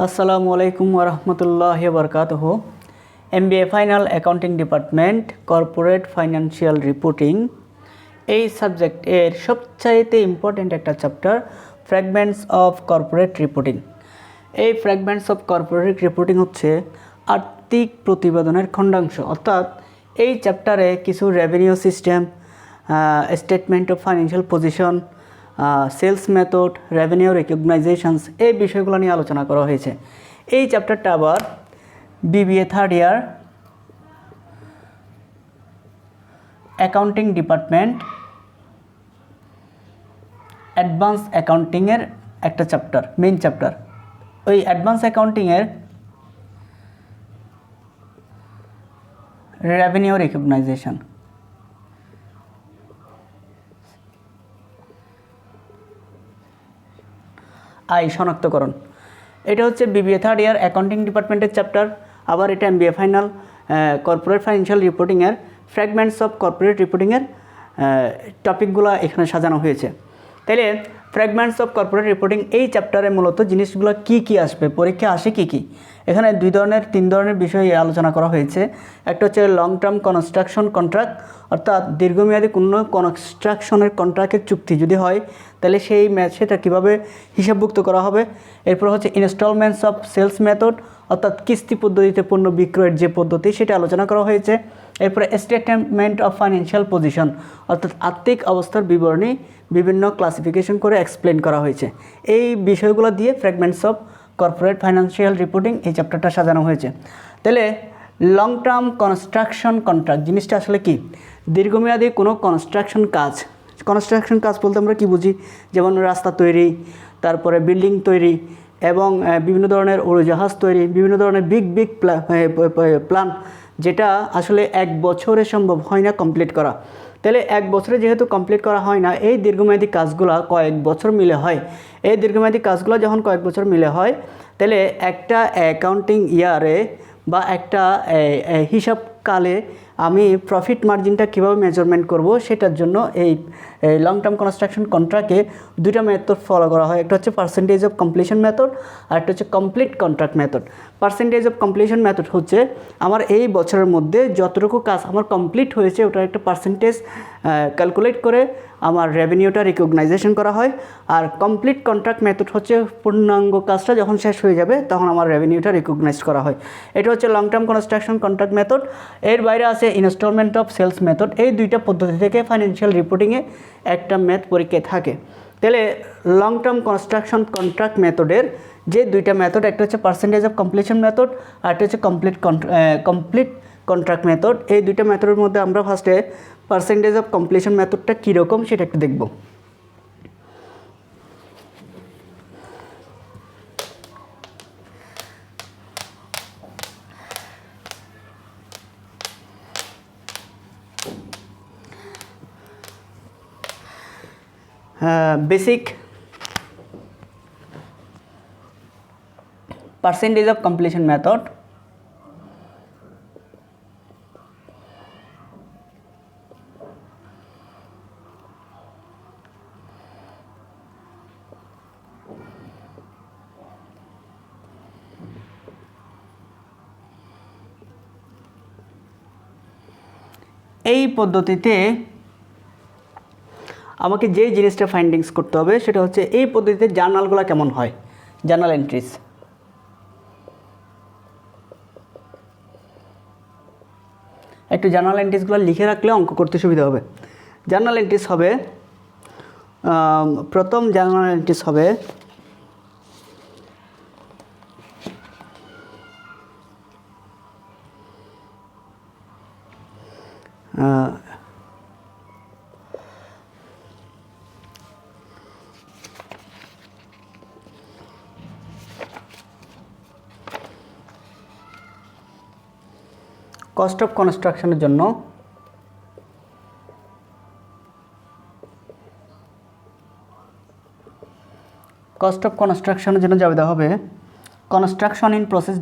আসসালামু আলাইকুম ওরহমতুল্লাহি ওবরকাতুহু। MBA final accounting department corporate financial reporting এই সাবজেক্ট এর সবচাইতে ইম্পর্ট্যান্ট একটা chapter fragments of corporate reporting. এই ফ্র্যাগমেন্টস অফ কর্পোরেট রিপোর্টিং হচ্ছে আর্থিক প্রতিবেদনের খণ্ডাংশ, অর্থাৎ এই চ্যাপ্টারে কিছু revenue system, statement of financial position, sales method, revenue recognitions এই বিষয়গুলো নিয়ে আলোচনা করা হয়েছে। এই চ্যাপ্টারটা আবার BBA third year accounting department advance অ্যাকাউন্টিংয়ের একটা চ্যাপ্টার, মেইন চ্যাপ্টার। ওই অ্যাডভান্স অ্যাকাউন্টিংয়ের রেভিনিউ রেকগনাইজেশন, আয় শনাক্তকরণ, এটা হচ্ছে BBA থার্ড ইয়ার অ্যাকাউন্টিং ডিপার্টমেন্টের চ্যাপ্টার। আবার এটা MBA ফাইনাল কর্পোরেট ফাইন্যান্সিয়াল রিপোর্টিংয়ের ফ্র্যাগমেন্টস অফ কর্পোরেট রিপোর্টিংয়ের টপিকগুলো এখানে সাজানো হয়েছে। তাইলে ফ্র্যাগমেন্টস অফ কর্পোরেট রিপোর্টিং এই চ্যাপ্টারে মূলত জিনিসগুলো কি আসবে, পরীক্ষা আসে কি। এখানে তিন ধরনের বিষয় আলোচনা করা হয়েছে। একটা হচ্ছে লং টার্ম কনস্ট্রাকশন কন্ট্রাক্ট, অর্থাৎ দীর্ঘমেয়াদী কোনো কনস্ট্রাকশনের কন্ট্রাক্টের চুক্তি যদি হয় তাহলে সেটা কীভাবে হিসাবভুক্ত করা হবে। এরপর হচ্ছে ইনস্টলমেন্টস অফ সেলস মেথড, অর্থাৎ কিস্তি পদ্ধতিতে পণ্য বিক্রয়ের যে পদ্ধতি সেটা আলোচনা করা হয়েছে। এরপরে স্টেটমেন্ট অফ ফাইন্যান্সিয়াল পজিশন, অর্থাৎ আর্থিক অবস্থার বিবরণী বিভিন্ন ক্লাসিফিকেশন করে এক্সপ্লেন করা হয়েছে। এই বিষয়গুলো দিয়ে fragments of corporate financial reporting এই চ্যাপ্টারটা সাজানো হয়েছে। তাহলে লং টার্ম কনস্ট্রাকশন কন্ট্রাক্ট জিনিসটা আসলে কি? দীর্ঘমেয়াদী কোনো কনস্ট্রাকশন কাজ বলতে আমরা কি বুঝি? যেমন রাস্তা তৈরি, তারপরে বিল্ডিং তৈরি এবং বিভিন্ন ধরনের উড়োজাহাজ তৈরি, বিভিন্ন ধরনের বিগ প্ল্যান, যেটা আসলে এক বছরে সম্ভব হয় না কমপ্লিট করা। তাহলে এক বছরে যেহেতু কমপ্লিট করা হয় না, এই দীর্ঘমেয়াদী কাজগুলো কয়েক বছর মিলে হয়। এই দীর্ঘমেয়াদী কাজগুলো যখন কয়েক বছর মিলে হয়, তাহলে একটা অ্যাকাউন্টিং ইয়ারে বা একটা হিসাবকালে আমি প্রফিট মার্জিনটা কীভাবে মেজারমেন্ট করব, সেটার জন্য এই লং টার্ম কনস্ট্রাকশন কন্ট্রাক্টে দুইটা মেথড ফলো করা হয়। একটা হচ্ছে পার্সেন্টেজ অফ কমপ্লিশন মেথড, আর একটা হচ্ছে complete contract method. Percentage of completion method হচ্ছে আমার এই বছরের মধ্যে যতটুকু কাজ আমার কমপ্লিট হয়েছে ওটার একটা পার্সেন্টেজ ক্যালকুলেট করে আমার রেভিনিউটা রিকগনাইজেশন করা হয়। আর কমপ্লিট কন্ট্রাক্ট মেথড হচ্ছে পূর্ণাঙ্গ কাজটা যখন শেষ হয়ে যাবে তখন আমার রেভিনিউটা রিকগনাইজ করা হয়। এটা হচ্ছে long term construction contract method. এর বাইরে আছে ইনস্টলমেন্ট অফ সেলস মেথড। এই দুইটা পদ্ধতি থেকে ফাইন্যান্সিয়াল রিপোর্টিংয়ে একটা ম্যাথ পরীক্ষায় থাকে। তাহলে লং টার্ম কনস্ট্রাকশন কন্ট্রাক্ট মেথডের যে দুইটা মেথড, একটা হচ্ছে পার্সেন্টেজ অফ কমপ্লিশন মেথড আর একটা হচ্ছে কমপ্লিট কন্ট্রাক্ট মেথড। এই দুইটা মেথডের মধ্যে আমরা ফার্স্টে পার্সেন্টেজ অফ কমপ্লিশন মেথডটা কীরকম সেটা একটু দেখব। Basic percentage of completion method. এই পদ্ধতিতে আমাকে যে জিনিসটা ফাইন্ডিংস করতে হবে সেটা হচ্ছে এই পদ্ধতিতে জার্নালগুলো কেমন হয়, জার্নাল এন্ট্রিজ। একটু জার্নাল এন্ট্রিজগুলো লিখে রাখলে অঙ্ক করতে সুবিধা হবে। জার্নাল এন্ট্রিজ হবে, প্রথম জার্নাল এন্ট্রিজ হবে কস্ট অফ কনস্ট্রাকশনের জন্য যাবে দেওয়া হবে construction in process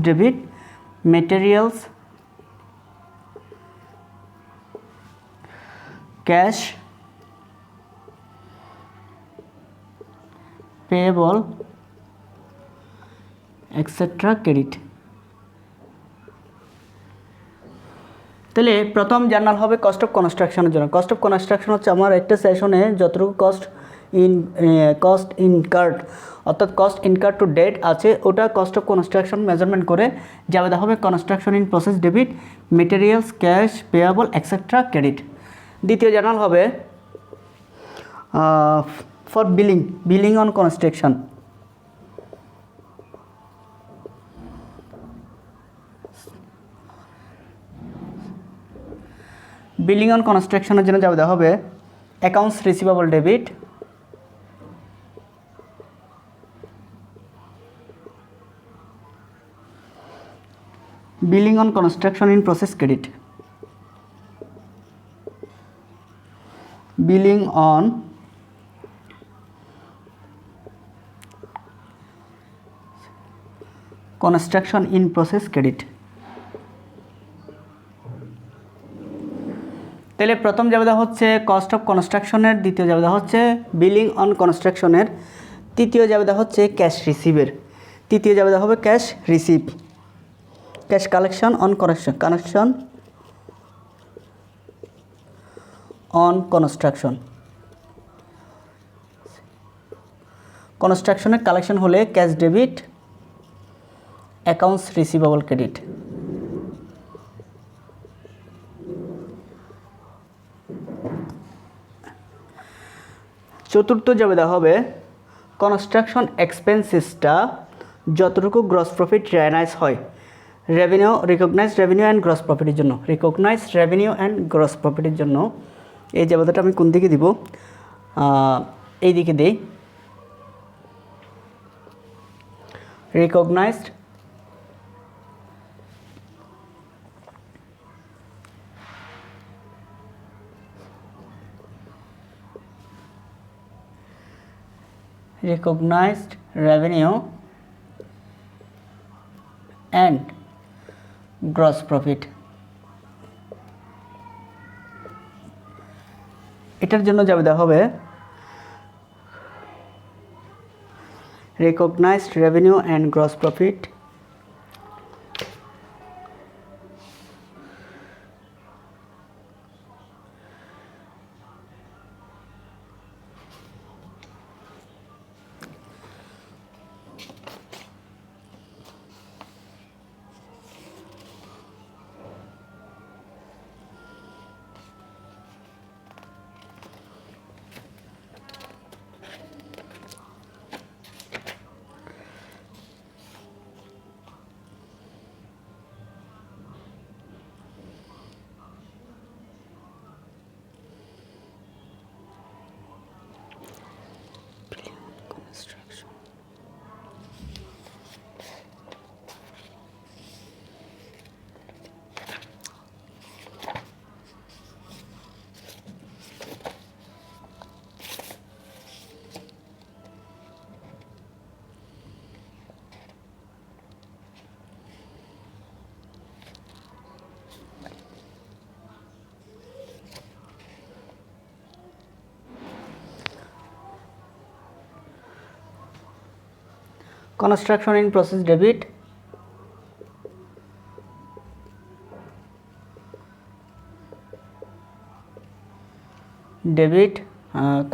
debit, materials cash payable etcetera credit. তাহলে প্রথম জার্নাল হবে কস্ট অফ কনস্ট্রাকশনের জন্য। কস্ট অফ কনস্ট্রাকশন হচ্ছে আমার একটা সেশনে যতটুকু কস্ট ইনকার্ড অর্থাৎ কস্ট ইনকার্ড টু ডেট আছে ওটা কস্ট অফ কনস্ট্রাকশন মেজারমেন্ট করে যাবে হবে construction in process debit, materials cash payable extra credit. দ্বিতীয় জার্নাল হবে for billing on construction. Billing on কনস্ট্রাকশনের জন্য যাবে হবে accounts receivable debit, billing on construction in process credit, billing on construction in process credit. তাহলে প্রথম জাবেদা হচ্ছে cost of কনস্ট্রাকশনের, দ্বিতীয় জাবেদা হচ্ছে বিলিং অন কনস্ট্রাকশনের, তৃতীয় জাবেদা হচ্ছে ক্যাশ রিসিভের, তৃতীয় জাবেদা হবে cash receive, cash collection on connection on construction. কনস্ট্রাকশনের কালেকশন হলে cash debit, accounts receivable credit. চতুর্থ জাবেদা হবে কনস্ট্রাকশন এক্সপেন্সেসটা যতটুকু গ্রস প্রফিট রেয়ালাইজ হয় revenue, recognise revenue and gross প্রফিটের জন্য, রিকগনাইজ রেভিনিউ অ্যান্ড গ্রস প্রফিটের জন্য। এই জাবেদাটা আমি কোন দিকে দিব? এই দিকে দিই। Recognised revenue and gross profit। এটার জন্য জাবেদা হবে recognized revenue and gross profit construction in process debit,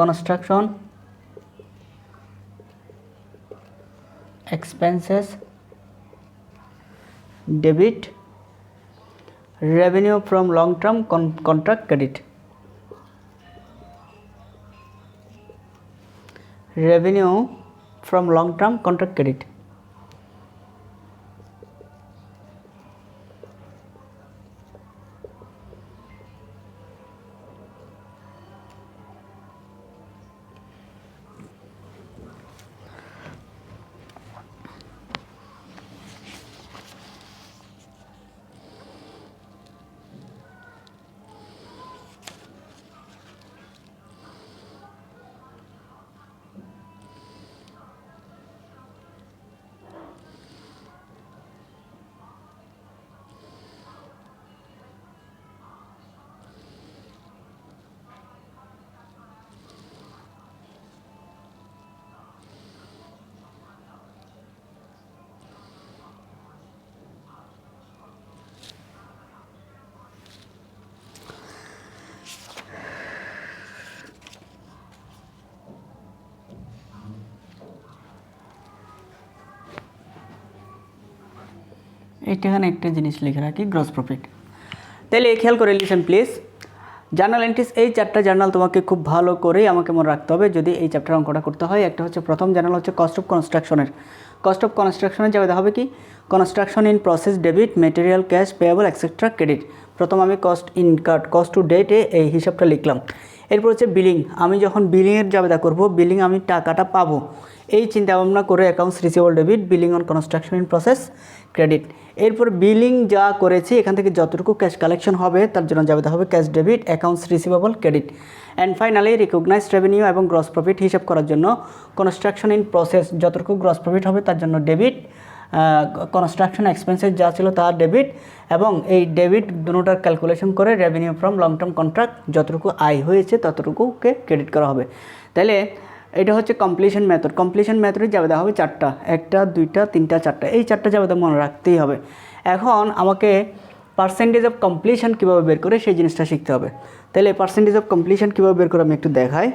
construction expenses, debit revenue from long term contract credit, revenue from long term contract credit। এখানে একটা জিনিস লিখে রাখি, গ্রস প্রফিট। তাহলে খেয়াল করে লিসেন প্লিজ, জার্নাল এন্ট্রিজ, এই 4টা জার্নাল তোমাকে খুব ভালো করেই আমাকে মনে রাখতে হবে যদি এই চ্যাপ্টার অঙ্কটা করতে হয়। একটা হচ্ছে প্রথম জার্নাল হচ্ছে কস্ট অফ কনস্ট্রাকশনের। কস্ট অফ কনস্ট্রাকশনের যাবে হবে কি, construction in process debit, material, cash, payable, etcetera, credit. প্রথম আমি কস্ট ইনকার্ড, কস্ট টু ডেটে এই হিসাবটা লিখলাম। এরপর হচ্ছে বিলিং, আমি যখন বিলিংয়ের জাবেদা করব, বিলিং আমি টাকাটা পাবো এই চিন্তা ভাবনা করে accounts receivable debit, billing on construction in process credit. এরপর বিলিং যা করেছি এখান থেকে যতটুকু ক্যাশ কালেকশন হবে তার জন্য যাবে হবে cash debit, accounts receivable credit. And finally recognised revenue এবং গ্রস প্রফিট হিসাব করার জন্য কনস্ট্রাকশন ইন প্রসেস যতটুকু গ্রস প্রফিট হবে তার জন্য ডেবিট, কনস্ট্রাকশন এক্সপেন্সেস যা ছিল তার ডেবিট, এবং এই ডেবিট দুটোটার ক্যালকুলেশন করে revenue from long term contract যতটুকু আয় হয়েছে ততটুকুকে ক্রেডিট করা হবে। তাহলে এটা হচ্ছে কমপ্লিশন মেথড। কমপ্লিশন মেথডে জাবেদা হবে 4টা, 1টা 2টা 3টা 4টা, এই 4টা জাবেদা মনে রাখতেই হবে। এখন আমাকে পার্সেন্টেজ অফ কমপ্লিশন কীভাবে বের করে সেই জিনিসটা শিখতে হবে। তাহলে পার্সেন্টেজ অফ কমপ্লিশন কীভাবে বের করে আমি একটু দেখাই।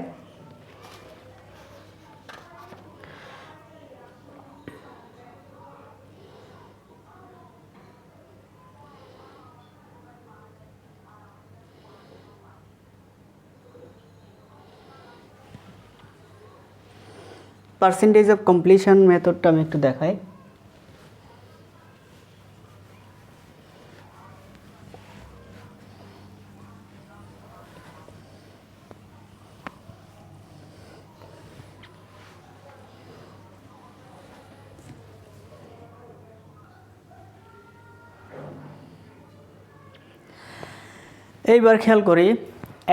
পার্সেন্টেজ অফ কমপ্লিশন মেথডটা আমি একটু দেখাই। এইবার খেয়াল করি,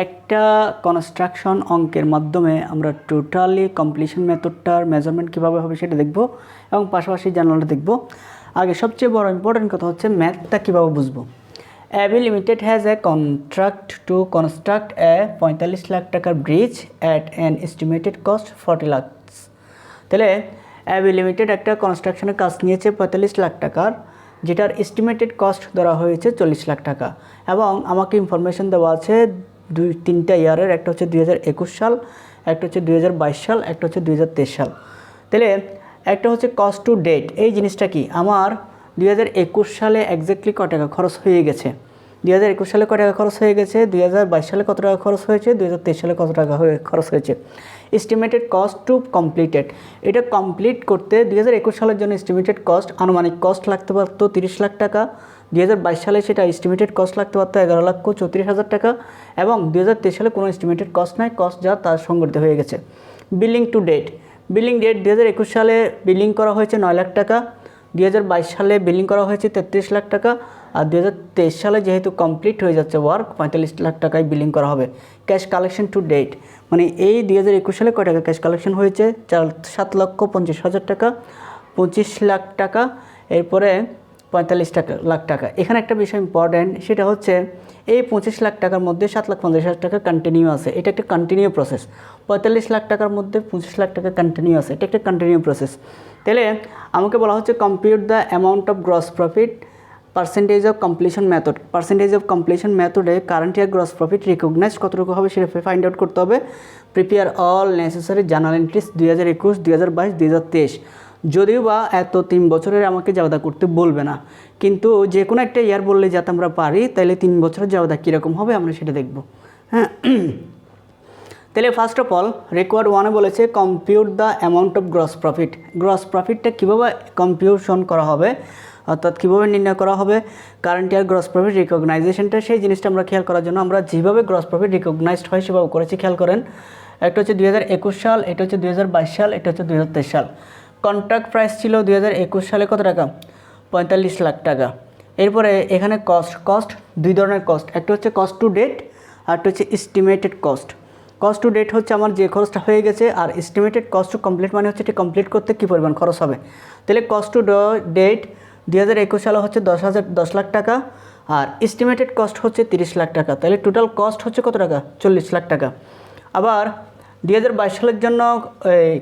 একটা কনস্ট্রাকশন অঙ্কের মাধ্যমে আমরা টোটালি কমপ্লিশন মেথডটার মেজারমেন্ট কীভাবে হবে সেটা দেখব এবং পাশাপাশি জার্নালটা দেখব। আগে সবচেয়ে বড় ইম্পর্টেন্ট কথা হচ্ছে ম্যাথটা কীভাবে বুঝবো। AB limited has a contract to construct a 45 lakh টাকার bridge at an estimated cost 40 lakh. তাহলে এবি লিমিটেড একটা কনস্ট্রাকশনের কাজ নিয়েছে 45 লাখ টাকার, যেটার এস্টিমেটেড কস্ট ধরা হয়েছে 40 লাখ টাকা, এবং আমাকে ইনফরমেশন দেওয়া আছে 2-3টা ইয়ারের, একটা হচ্ছে 2021 সাল, একটা হচ্ছে 2022 সাল, একটা হচ্ছে 2023 সাল। তাহলে একটা হচ্ছে কস্ট টু ডেট, এই জিনিসটা কি, আমার 2021 সালে এক্স্যাক্টলি কত টাকা খরচ হয়ে গেছে, 2021 সালে কত টাকা খরচ হয়ে গেছে, 2022 সালে কত টাকা খরচ হয়েছে, 2023 সালে কত টাকা খরচ হয়েছে। এস্টিমেটেড কস্ট টু কমপ্লিটেড, এটা কমপ্লিট করতে 2021 সালের জন্য এস্টিমেটেড কস্ট, আনুমানিক কস্ট লাগতে পারতো 30 লাখ টাকা, 2022 সালে সেটা এস্টিমেটেড কস্ট লাগতে পারতো 11,34,000 টাকা, এবং 2023 সালে কোনো এস্টিমেটেড কস্ট নাই, কস্ট যা তার সংগঠিত হয়ে গেছে। Billing to date, billing date 2021 সালে বিলিং করা হয়েছে 9 লাখ টাকা, 2022 সালে বিলিং করা হয়েছে 33 লাখ টাকা, আর 2023 সালে যেহেতু কমপ্লিট হয়ে যাচ্ছে ওয়ার্ক 45 লাখ টাকায় বিলিং করা হবে। ক্যাশ কালেকশন টু ডেট, মানে এই 2021 সালে কয় টাকা ক্যাশ কালেকশন হয়েছে, 7,50,000 টাকা, 25 লাখ টাকা, এরপরে 45 লাখ টাকা। এখানে একটা বিষয় ইম্পর্ট্যান্ট, সেটা হচ্ছে এই 25 লাখ টাকার মধ্যে 7,50,000 টাকা কন্টিনিউ আছে, এটা একটা কন্টিনিউ প্রসেস। 45 লাখ টাকার মধ্যে 25 লাখ টাকা কন্টিনিউ আছে, এটা একটা কন্টিনিউ প্রসেস। তাহলে আমাকে বলা হচ্ছে compute the amount of gross profit percentage of completion method. Percentage of completion মেথডে current year gross profit recognise কতটুকু হবে সেটা ফাইন্ড আউট করতে হবে। Prepare all necessary journal entries 2021, 2022, 2023। যদিও বা এত 3 বছরের আমাকে জাবেদা করতে বলবে না, কিন্তু যে কোনো একটা ইয়ার বললে যাতে আমরা পারি, তাহলে 3 বছরের জাবেদা কীরকম হবে আমরা সেটা দেখব। হ্যাঁ, তাহলে ফার্স্ট অফ অল রেকোয়ার্ড 1-এ বলেছে compute the amount of gross profit. Gross প্রফিটটা কীভাবে কম্পিউশন করা হবে, অর্থাৎ কীভাবে নির্ণয় করা হবে কারেন্ট ইয়ার গ্রস প্রফিট রিকগনাইজেশনটা, সেই জিনিসটা আমরা খেয়াল করার জন্য আমরা যেভাবে গ্রস প্রফিট রিকগনাইজড হয় সেভাবে করেছি। খেয়াল করেন, একটা হচ্ছে 2021 সাল, এটা হচ্ছে 2022 সাল, এটা হচ্ছে 2023 সাল। কন্ট্রাক্ট প্রাইস ছিল 2021 সালে কত টাকা, 45 লাখ টাকা। এরপরে এখানে কস্ট 2 ধরনের কস্ট, একটা হচ্ছে কস্ট টু ডেট আর একটা হচ্ছে estimated cost. Cost to date হচ্ছে আমার যে খরচটা হয়ে গেছে, আর এস্টিমেটেড কস্ট টু কমপ্লিট মানে হচ্ছে এটি কমপ্লিট করতে কী পরিমাণ খরচ হবে। তাহলে কস্ট টু ডেট 2021 সালে হচ্ছে 10 লাখ টাকা, আর এস্টিমেটেড কস্ট হচ্ছে 30 লাখ টাকা। তাহলে টোটাল কস্ট হচ্ছে কত টাকা, 40 লাখ টাকা। আবার 2022 সালের জন্য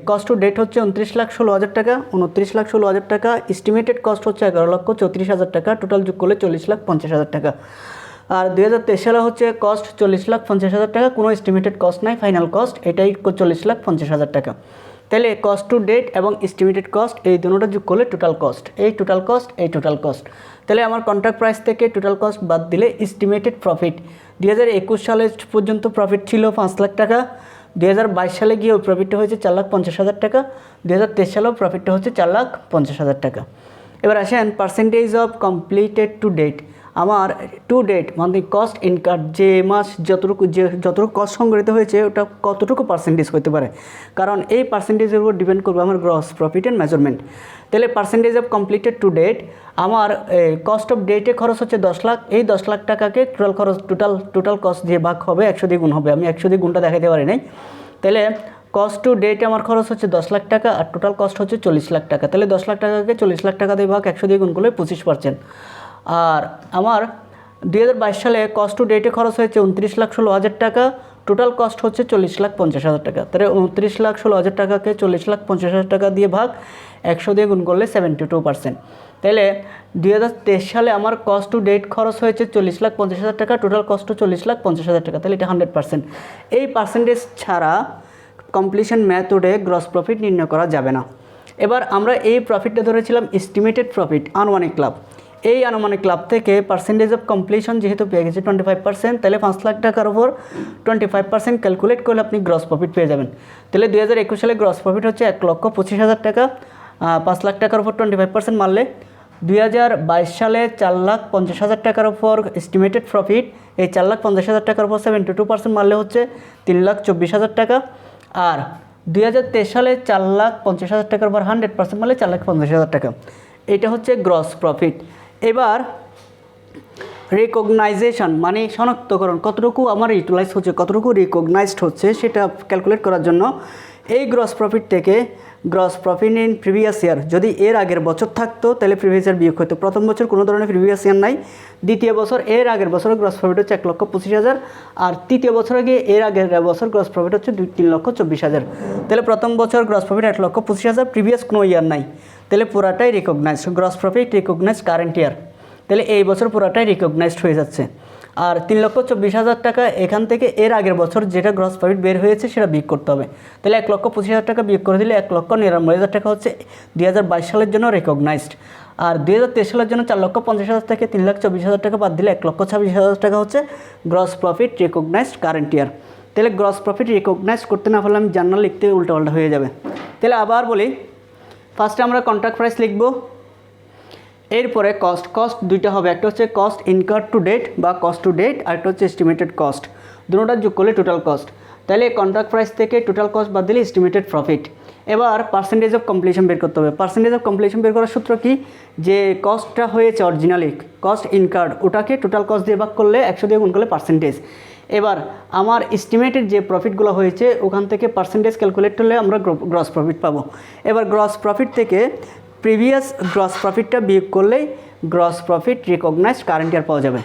কস্ট টু ডেট হচ্ছে 29,16,000 টাকা, 29,16,000 টাকা। এস্টিমেটেড কস্ট হচ্ছে 11,34,000 টাকা, টোটাল যোগ করলে 40,50,000 টাকা। আর 2023 সালে হচ্ছে কস্ট 40,50,000 টাকা, কোনো এস্টিমেটেড কস্ট নাই, ফাইনাল কস্ট এটাই 40,50,000 টাকা। তাহলে কস্ট টু ডেট এবং এস্টিমেটেড কস্ট এই দুটোটা যোগ করলে টোটাল কস্ট, এই টোটাল কস্ট, এই টোটাল কস্ট। তাহলে আমার কন্ট্রাক্ট প্রাইস থেকে টোটাল কস্ট বাদ দিলে এস্টিমেটেড প্রফিট 2021 সালে পর্যন্ত প্রফিট ছিল 5 লাখ টাকা, 2022 সালে গিয়ে ওই প্রফিটটা হয়েছে 4,50,000 টাকা, 2023 সালেও প্রফিটটা হচ্ছে 4,50,000 টাকা। এবার আসেন percentage of completed to date. আমার টু ডেট মানে কস্ট ইনকার যে মাস যতটুকু কস্ট সংগঠিত হয়েছে ওটা কতটুকু পার্সেন্টেজ হতে পারে, কারণ এই পার্সেন্টেজের উপর ডিপেন্ড করবে আমার গ্রস প্রফিট অ্যান্ড মেজারমেন্ট। তাহলে percentage of completed to date আমার কস্ট অফ ডেটে খরচ হচ্ছে 10 লাখ, এই 10 লাখ টাকাকে টোটাল খরচ টোটাল কস্ট দিয়ে ভাগ হবে 100 দিয়ে গুণ হবে, আমি 100 দিয়ে গুণটা দেখাতে পারি নাই। তাহলে কস্ট টু ডেট আমার খরচ হচ্ছে 10 লাখ টাকা আর টোটাল কস্ট হচ্ছে 40 লাখ টাকা। তাহলে 10 লাখ টাকাকে 40 লাখ টাকা দিয়ে ভাগ 100 দিয়ে গুণ করলে 25%। আর আমার 2022 সালে কস্ট টু ডেটে খরচ হয়েছে 29,16,000 টাকা, টোটাল কস্ট হচ্ছে 40,50,000 টাকা। তাহলে 29,16,000 টাকাকে 40,50,000 টাকা দিয়ে ভাগ 100 দিয়ে গুণ করলে 72%। তাহলে 2023 সালে আমার কস্ট টু ডেট খরচ হয়েছে 40,50,000 টাকা, টোটাল কস্ট 40,50,000 টাকা। তাহলে এটা 100%। এই পার্সেন্টেজ ছাড়া কমপ্লিশন মেথডে গ্রস প্রফিট নির্ণয় করা যাবে না। এবার আমরা এই প্রফিটটা ধরেছিলাম এস্টিমেটেড প্রফিট, আনুমানিক লাভ। এই আনুমানিক লাভ থেকে পার্সেন্টেজ অফ কমপ্লিশন যেহেতু পেয়ে গেছে 25%, তাহলে 5 লাখ টাকার উপর 25% ক্যালকুলেট করলে আপনি গ্রস প্রফিট পেয়ে যাবেন। তাহলে 2021 সালে গ্রস প্রফিট হচ্ছে 1,25,000 টাকা, 5 লাখ টাকার উপর 25% মারলে 2022 সালে 4,50,000 টাকার উপর এস্টিমেটেড প্রফিট, এই 4,50,000 টাকার উপর 72% মারলে হচ্ছে 3,24,000 টাকা। আর 2023 সালে 4,50,000 টাকার উপর 100% মারলে 4,50,000 টাকা। এটা হচ্ছে গ্রস প্রফিট। এবার রিকগনাইজেশন মানে শনাক্তকরণ, কতটুকু আমার ইউটিলাইজ হচ্ছে, কতটুকু রিকগনাইজড হচ্ছে সেটা ক্যালকুলেট করার জন্য এই গ্রস প্রফিট থেকে gross profit in previous year যদি এর আগের বছর থাকতো তাহলে প্রিভিয়াস ইয়ার বিয়োগ হতো। প্রথম বছর কোনো ধরনের প্রিভিয়াস ইয়ার নাই, দ্বিতীয় বছর এর আগের বছর গ্রস প্রফিট হচ্ছে 1,25,000, আর তৃতীয় বছরে গিয়ে এর আগের বছর গ্রস প্রফিট হচ্ছে 3,24,000। তাহলে প্রথম বছর গ্রস প্রফিট 1,25,000, প্রিভিয়াস কোনো ইয়ার নাই, তাহলে পুরাটাই recognised. Gross profit recognised current year, তাহলে এই বছর পুরাটাই রিকগনাইজড হয়ে যাচ্ছে। আর 3,24,000 টাকা এখান থেকে এর আগের বছর যেটা গ্রস প্রফিট বের হয়েছে সেটা বিয়োগ করতে হবে। তাহলে 1,25,000 টাকা বিয়োগ করে দিলে 1,99,000 টাকা হচ্ছে 2022 সালের জন্য রিকগনাইজড। আর 2023 সালের জন্য 4,50,000 থেকে 3,24,000 টাকা বাদ দিলে 1,26,000 টাকা হচ্ছে gross profit recognised current year. তাহলে গ্রস প্রফিট রিকগনাইজ করতে না পারলে আমি জার্নাল লিখতে উল্টাপাল্টা হয়ে যাবে। তাহলে আবার বলি, ফার্স্টে আমরা কন্ট্রাক্ট প্রাইস লিখব, এরপরে কস্ট দুইটা হবে, একটা হচ্ছে কস্ট ইনকার টু ডেট বা কস্ট টু ডেট, আর একটা হচ্ছে এস্টিমেটেড কস্ট। দুটোটা যোগ করলে টোটাল কস্ট। তাহলে কন্ট্রাক্ট প্রাইস থেকে টোটাল কস্ট বাদ দিলে এস্টিমেটেড প্রফিট। এবার পার্সেন্টেজ অফ কমপ্লিশন বের করতে হবে। পার্সেন্টেজ অফ কমপ্লিশন বের করার সূত্র কি, যে কস্টটা হয়েছে অরিজিনালি কস্ট ইনকার্ড ওটাকে টোটাল কস্ট দিয়ে ভাগ করলে 100 দিয়ে গুণ করলে পার্সেন্টেজ। এবার আমার এস্টিমেটেড যে প্রফিটগুলো হয়েছে ওখান থেকে পার্সেন্টেজ ক্যালকুলেট করলে আমরা গ্রস প্রফিট পাবো। এবার গ্রস প্রফিট থেকে প্রিভিয়াস গ্রস প্রফিটটা বিয়োগ করলেই gross profit recognised current year পাওয়া যাবে।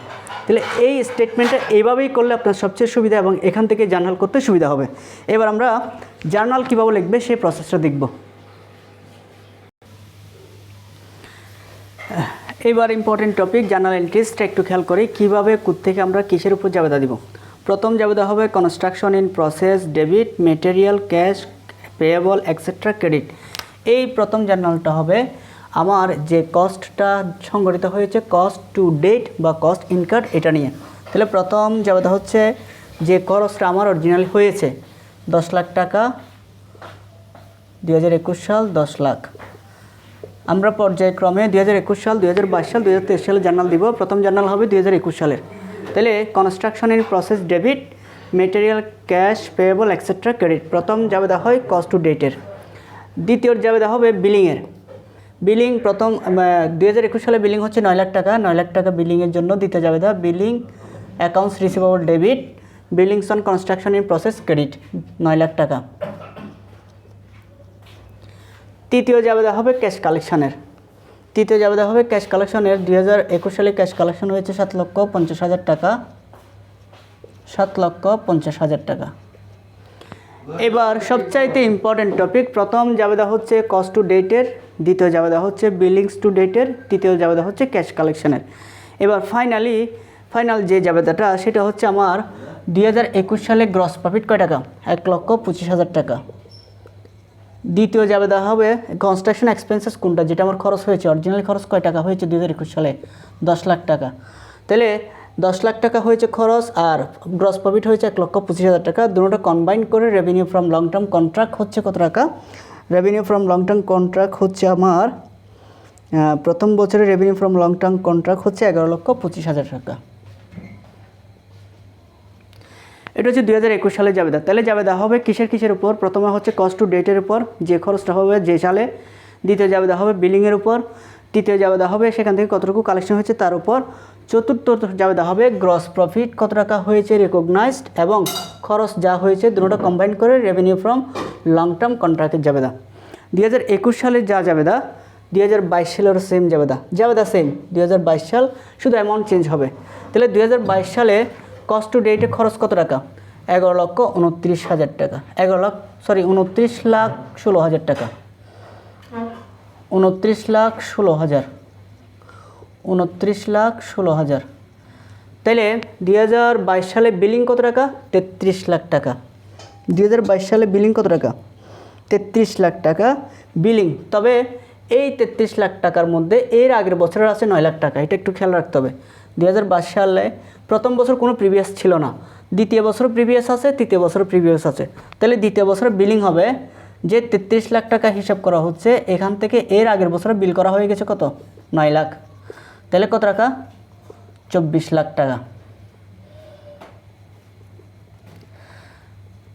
তাহলে এই স্টেটমেন্টটা এইভাবেই করলে আপনার সবচেয়ে সুবিধা এবং এখান থেকে জার্নাল করতে সুবিধা হবে। এবার আমরা জার্নাল কীভাবে লিখবে সেই প্রসেসটা দেখব। এবার ইম্পর্টেন্ট টপিক জার্নাল এন্ট্রিজটা একটু খেয়াল করি, কীভাবে কোত্থেকে আমরা কিসের উপর জাবেদা দিব। প্রথম জাবেদা হবে construction in process, debit, material, cash, payable, etcetera, credit. এই প্রথম জার্নালটা হবে আমার যে কস্টটা সংগঠিত হয়েছে কস্ট টু ডেট বা কস্ট ইনকার্ড এটা নিয়ে। তাহলে প্রথম জাবেদা হচ্ছে যে খরচটা আমার অরিজিনাল হয়েছে 10 লাখ টাকা, 2021 সাল 10 লাখ। আমরা পর্যায়ক্রমে 2021 সাল, 2022 সাল, 2023 সালে জার্নাল দিব। প্রথম জার্নাল হবে 2021 সালের। তাহলে construction in process, debit, material, cash, payable, etcetera, credit. প্রথম জাবেদা হয় কস্ট টু ডেটের। দ্বিতীয় জাবেদা হবে বিলিংয়ের। বিলিং প্রথম 2021 সালে বিলিং হচ্ছে 9 লাখ টাকা। 9 লাখ টাকা বিলিংয়ের জন্য দ্বিতীয় জাবেদা billing accounts receivable debit, billings on construction in process credit 9 lakh টাকা। তৃতীয় জাবেদা হবে ক্যাশ কালেকশনের। তৃতীয় জাবেদা হবে ক্যাশ কালেকশনের। 2021 সালে ক্যাশ কালেকশন হয়েছে 7,50,000 টাকা। 7,50,000 টাকা। এবার সবচাইতে ইম্পর্টেন্ট টপিক, প্রথম জাবেদা হচ্ছে কস্ট টু ডেটের, দ্বিতীয় জাবেদা হচ্ছে বিলিংস টু ডেটের, তৃতীয় জাবেদা হচ্ছে ক্যাশ কালেকশনের। এবার ফাইনাল যে জাবেদাটা সেটা হচ্ছে আমার 2021 সালে গ্রস প্রফিট কয় টাকা, 1,25,000 টাকা। দ্বিতীয় জাবেদা হবে কনস্ট্রাকশন এক্সপেন্সেস কোনটা, যেটা আমার খরচ হয়েছে, অরিজিনালি খরচ কয় টাকা হয়েছে 2021 সালে 10 লাখ টাকা। তাহলে 10 লাখ টাকা হয়েছে খরচ আর গ্রস প্রফিট হয়েছে 1,25,000 টাকা। দুটোটা কম্বাইন করে revenue from long term contract হচ্ছে কত টাকা? Revenue from long term contract হচ্ছে আমার প্রথম বছরে revenue from long term contract হচ্ছে 11,25,000 টাকা। এটা হচ্ছে 2021 সালে জাবেদা। তাহলে জাবেদা হবে কিসের উপর? প্রথমে হচ্ছে কস্ট টু ডেটের উপর, যে খরচটা হবে যে সালে। দ্বিতীয় জাবেদা হবে বিলিংয়ের উপর। তৃতীয় জাবেদা হবে সেখান থেকে কতটুকু কালেকশন হয়েছে তার উপর। চতুর্থ জাবেদা হবে গ্রস প্রফিট কত টাকা হয়েছে রেকগনাইজড এবং খরচ যা হয়েছে দুটোটা কম্বাইন করে রেভিনিউ ফ্রম লং টার্ম কন্ট্রাক্টের জাবেদা। 2021 সালের যা জাবেদা 2022 সালের সেম জাবেদা সেম 2022 সাল, শুধু অ্যামাউন্ট চেঞ্জ হবে। তাহলে 2022 সালে কস্ট টু ডেটে খরচ কত টাকা? 11,29,000 টাকা। 29,16,000 টাকা। 29,16,000। তাহলে 2022 সালে বিলিং কত টাকা? 33 লাখ টাকা। 2022 সালে বিলিং কত টাকা? 33 লাখ টাকা বিলিং। তবে এই 33 লাখ টাকার মধ্যে এর আগের বছরের আছে 9 লাখ টাকা, এটা একটু খেয়াল রাখতে হবে। 2022 সালে প্রথম বছর কোনো প্রিভিয়াস ছিল না, দ্বিতীয় বছর প্রিভিয়াস আছে, তৃতীয় বছর প্রিভিয়াস আছে। তাহলে দ্বিতীয় বছরে বিলিং হবে যে 33 লাখ টাকা হিসাব করা হচ্ছে, এখান থেকে এর আগের বছরে বিল করা হয়ে গেছে কত? 9 লাখ। তাহলে কত টাকা? 24 লাখ টাকা।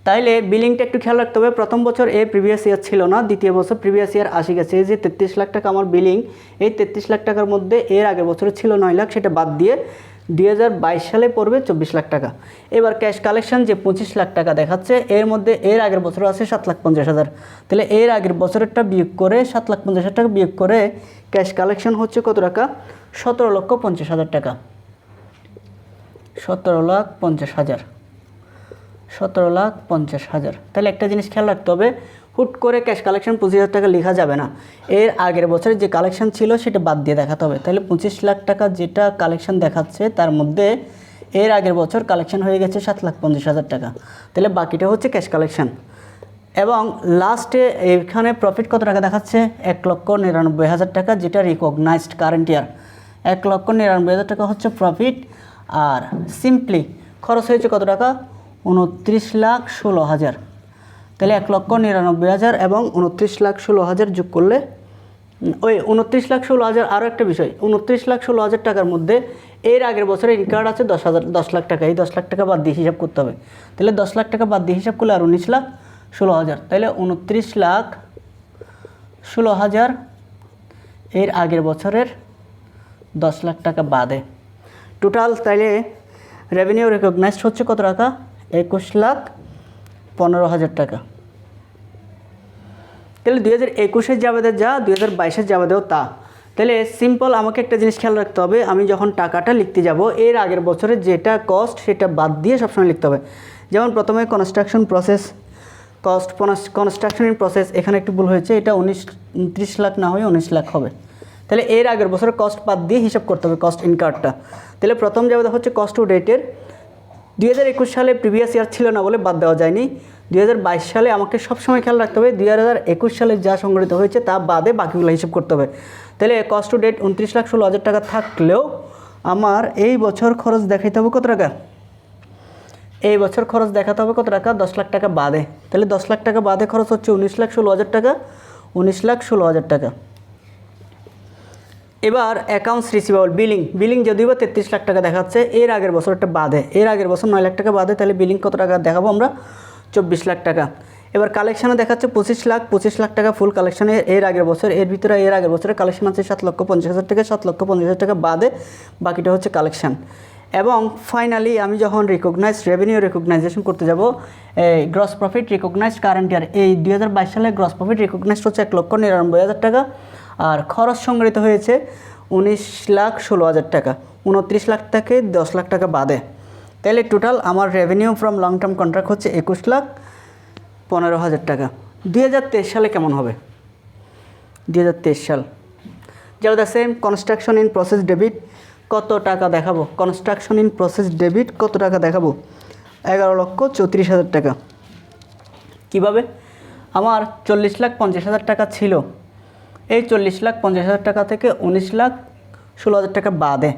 তাইলে বিলিংটা একটু খেয়াল রাখতে হবে। প্রথম বছর এর প্রিভিয়াস ইয়ার ছিল না, দ্বিতীয় বছর প্রিভিয়াস ইয়ার আসি গেছে। এই যে 33 লাখ টাকা আমার বিলিং, এই 33 লাখ টাকার মধ্যে এর আগের বছরে ছিল 9 লাখ, সেটা বাদ দিয়ে 2022 সালে পড়বে 24 লাখ টাকা। এবার ক্যাশ কালেকশন যে 25 লাখ টাকা দেখাচ্ছে, এর মধ্যে এর আগের বছর আছে 7,50,000। তাহলে এর আগের বছরেরটা বিয়োগ করে 7,50,000 টাকা বিয়োগ করে ক্যাশ কালেকশন হচ্ছে কত টাকা? 17,50,000 টাকা। 17,50,000। 17,50,000। তাহলে একটা জিনিস খেয়াল রাখতে হবে, হুট করে ক্যাশ কালেকশন 25,000 টাকা লেখা যাবে না। এর আগের বছরে যে কালেকশন ছিল সেটা বাদ দিয়ে দেখাতে হবে। তাহলে 25 লাখ টাকা যেটা কালেকশন দেখাচ্ছে তার মধ্যে এর আগের বছর কালেকশন হয়ে গেছে 7,50,000 টাকা। তাহলে বাকিটা হচ্ছে ক্যাশ কালেকশন। এবং লাস্টে এখানে প্রফিট কত টাকা দেখাচ্ছে? 1,99,000 টাকা, যেটা রিকগনাইজড কারেন্ট ইয়ার। 1,99,000 টাকা হচ্ছে প্রফিট। আর সিম্পলি খরচ হয়েছে কত টাকা? 29,16,000। তাহলে 1,99,000 এবং 29,16,000 যোগ করলে ওই 29,16,000। আরও একটা বিষয়, 29,16,000 টাকার মধ্যে এর আগের বছরে ইনকার্ড আছে 10 লাখ টাকা। এই 10 লাখ টাকা বাদ দিয়ে হিসাব করতে হবে। তাহলে 10 লাখ টাকা বাদ দিয়ে হিসাব করলে আর 19,16,000। তাহলে 29,16,000 এর আগের বছরের 10 লাখ টাকা বাদে টোটাল। তাইলে রেভিনিউ রেকগনাইজড হচ্ছে কত টাকা? 21,15,000 টাকা। তাহলে 2021-এর জাবেদা যা, 2022-এর জাবেদাও তা। তাহলে সিম্পল আমাকে একটা জিনিস খেয়াল রাখতে হবে, আমি যখন টাকাটা লিখতে যাব এর আগের বছরে যেটা কস্ট সেটা বাদ দিয়ে সবসময় লিখতে হবে। যেমন প্রথমে construction process cost, construction in process, এখানে একটু ভুল হয়েছে, এটা 29 লাখ না হয়ে 19 লাখ হবে। তাহলে এর আগের বছরের কস্ট বাদ দিয়ে হিসাব করতে হবে কস্ট ইনকার্ডটা। তাহলে প্রথম জাবেদা হচ্ছে কস্ট টু ডেটের। 2021 সালে প্রিভিয়াস ইয়ার ছিল না বলে বাদ দেওয়া যায়নি। 2022 সালে আমাকে সবসময় খেয়াল রাখতে হবে 2021 সালে যা সংগঠিত হয়েছে তা বাদে বাকিগুলো হিসাব করতে হবে। তাহলে কস্ট টু ডেট 29,16,000 টাকা থাকলেও আমার এই বছর খরচ দেখাইতে হবে কত টাকা? এই বছর খরচ দেখাতে হবে কত টাকা? 10 লাখ টাকা বাদে। তাহলে 10 লাখ টাকা বাদে খরচ হচ্ছে 19,16,000 টাকা। 19,16,000 টাকা। এবার অ্যাকাউন্টস রিসিভেবল বিলিং যদিও বা 33 লাখ টাকা দেখাচ্ছে, এর আগের বছরটা বাদে, এর আগের বছর 9 লাখ টাকা বাদে। তাহলে বিলিং কত টাকা দেখাবো আমরা? 24 লাখ টাকা। এবার কালেকশানে দেখাচ্ছে 25 লাখ টাকা ফুল কালেকশানে এর আগের বছর। এর ভিতরে এর আগের বছরের কালেকশন আছে 7,50,000 টাকা। 7,50,000 টাকা বাদে বাকিটা হচ্ছে কালেকশান। এবং ফাইনালি আমি যখন রেভিনিউ রেকগনাইজেশন করতে যাব, gross profit recognised current year, এই 2022 সালে গ্রস প্রফিট রিকগনাইজড হচ্ছে 1,99,000 টাকা। আর খরচ সংগৃহীত হয়েছে 19,16,000 টাকা। 29 লাখ থেকে 10 লাখ টাকা বাদে। তাহলে টোটাল আমার revenue from long term contract হচ্ছে 21,15,000 টাকা। 2023 সালে কেমন হবে? 2023 সাল যেমন same construction in process debit কত টাকা দেখাবো? কনস্ট্রাকশন ইন প্রসেস ডেবিট কত টাকা দেখাবো? 11,34,000 টাকা। কীভাবে? আমার 40,50,000 টাকা ছিল, এই 40,50,000 টাকা থেকে 19,16,000 টাকা বাদে,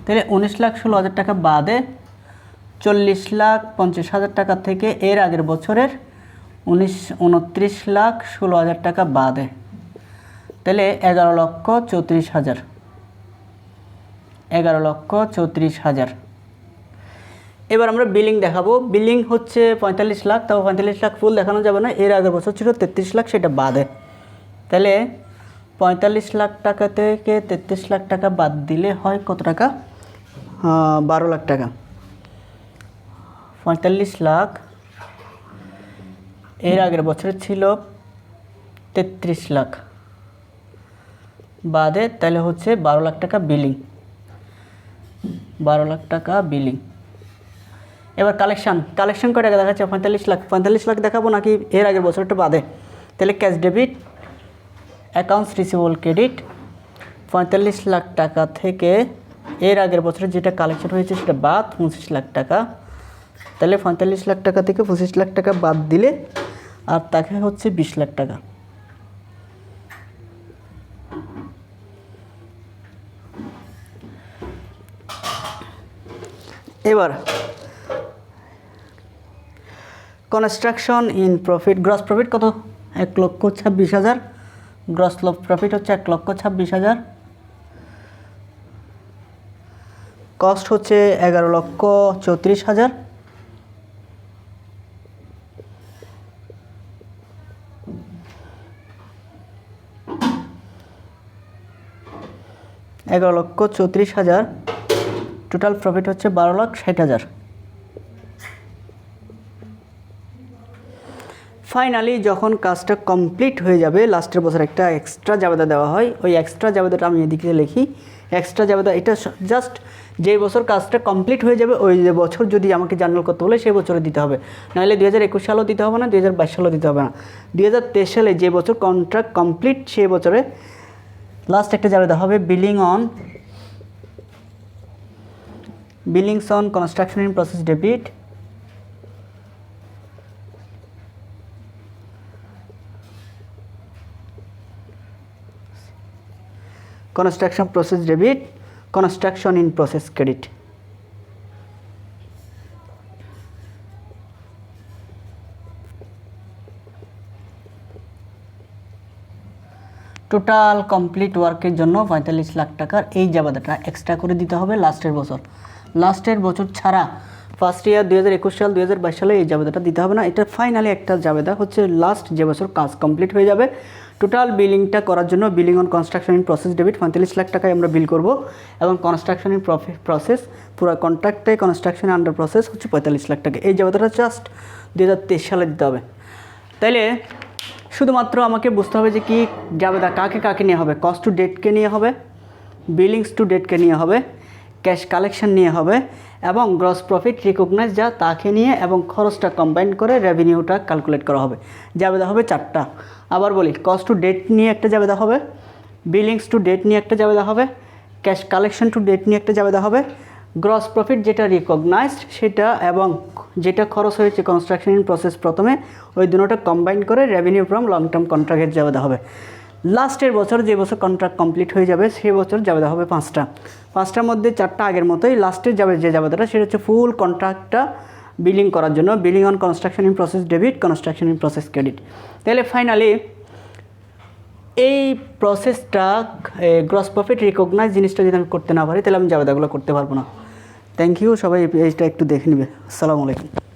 তাহলে 19,16,000 টাকা বাদে 40,50,000 টাকা থেকে এর আগের বছরের 29,16,000 টাকা বাদে, তাহলে 11,34,000, 11,34,000। এবার আমরা বিলিং দেখাবো। বিলিং হচ্ছে 45 লাখ, তাও 45 লাখ ফুল দেখানো যাবে না, এর আগের বছর ছিল 33 লাখ, সেটা বাদে। তাহলে 45 লাখ টাকা থেকে 33 লাখ টাকা বাদ দিলে হয় কত টাকা? 12 লাখ টাকা। 45 লাখ এর আগের বছরে ছিল 33 লাখ বাদে, তাহলে হচ্ছে 12 লাখ টাকা বিলিং, 12 লাখ টাকা বিলিং। এবার কালেকশন কয় টাকা দেখাচ্ছে? 45 লাখ। 45 লাখ দেখাবো নাকি এর আগের বছরটা বাদে? তাহলে cash debit, accounts receivable credit, 45 lakh টাকা থেকে এর আগের বছরে যেটা কালেকশন হয়েছে সেটা বাদ 25 লাখ টাকা। তাহলে 45 লাখ টাকা থেকে 25 লাখ টাকা বাদ দিলে আর তাকে হচ্ছে 20 লাখ টাকা। এবার construction in profit, gross profit কত? 1,26,000, গ্রস প্রফিট হচ্ছে 1,26,000, কস্ট হচ্ছে 11,34,000, টোটাল প্রফিট হচ্ছে 12,60,000। ফাইনালি যখন কাজটা কমপ্লিট হয়ে যাবে, লাস্টের বছর একটা এক্সট্রা জাবেদা দেওয়া হয়। ওই এক্সট্রা জাবেদাটা আমি এদিকে লিখি। এক্সট্রা জাবেদা এটা জাস্ট যে বছর কাজটা কমপ্লিট হয়ে যাবে ওই যে বছর যদি আমাকে জার্নাল করতে বলে সেই বছরে দিতে হবে, নাহলে 2021 সালেও দিতে হবে না, 2022 সালেও দিতে হবে না। 2023 সালে যে বছর কন্ট্রাক্ট কমপ্লিট সেই বছরে লাস্ট একটা জাবেদা হবে billings on construction in process debit, construction process debit, construction in process credit. Total complete ওয়ার্কের জন্য 45 লাখ টাকার এই জাবেদাটা এক্সট্রা করে দিতে হবে লাস্টের বছর ছাড়া। ফার্স্ট ইয়ার 2021 সাল 2022 সালে এই জাবেদাটা দিতে হবে না। এটা ফাইনালি একটা জাবেদা হচ্ছে লাস্ট যে বছর কাজ কমপ্লিট হয়ে যাবে। টোটাল বিলিংটা করার জন্য billing on construction in process debit 45 lakh টাকায় আমরা বিল করব, এবং কনস্ট্রাকশন ইন প্রসেস পুরো কন্ট্রাক্টে কনস্ট্রাকশন আন্ডার প্রসেস হচ্ছে 45 লাখ টাকা। এই জাবেদাটা জাস্ট 2023 সালে দিতে হবে। তাইলে শুধুমাত্র আমাকে বুঝতে হবে যে কি জাবেদা কাকে নিয়ে হবে। কস্ট টু ডেটকে নিয়ে হবে, বিলিংস টু ডেটকে নিয়ে হবে, ক্যাশ কালেকশন নিয়ে হবে, এবং গ্রস প্রফিট রিকগনাইজ যা তাকে নিয়ে, এবং খরচটা কম্বাইন করে রেভিনিউটা ক্যালকুলেট করা হবে। জাবেদা হবে 4টা। আবার বলি, কস্ট টু ডেট নিয়ে একটা জাবেদা হবে, বিলিংস টু ডেট নিয়ে একটা জাবেদা হবে, ক্যাশ কালেকশন টু ডেট নিয়ে একটা জাবেদা হবে, গ্রস প্রফিট যেটা রিকগনাইজড সেটা, এবং যেটা খরচ হয়েছে কনস্ট্রাকশন ইন প্রসেস প্রথমে, ওই দুটোটা কম্বাইন করে রেভিনিউ ফ্রম লং টার্ম কন্ট্রাক্টের জাবেদা হবে। লাস্টের বছর যে বছর কন্ট্রাক্ট কমপ্লিট হয়ে যাবে সেই বছর জাবেদা হবে 5টার মধ্যে 4টা আগের মতোই। লাস্টের যে জাবেদাটা সেটা হচ্ছে ফুল কন্ট্রাক্টটা বিলিং করার জন্য billing on construction in process debit, construction in process credit. তাহলে ফাইনালি এই প্রসেসটা গ্রস প্রফিট রিকগনাইজ জিনিসটা যদি আমি করতে না পারি তাহলে আমি জাবেদাগুলো করতে পারবো না। থ্যাংক ইউ, সবাই এই পেজটা একটু দেখে নেবে। আসসালামু আলাইকুম।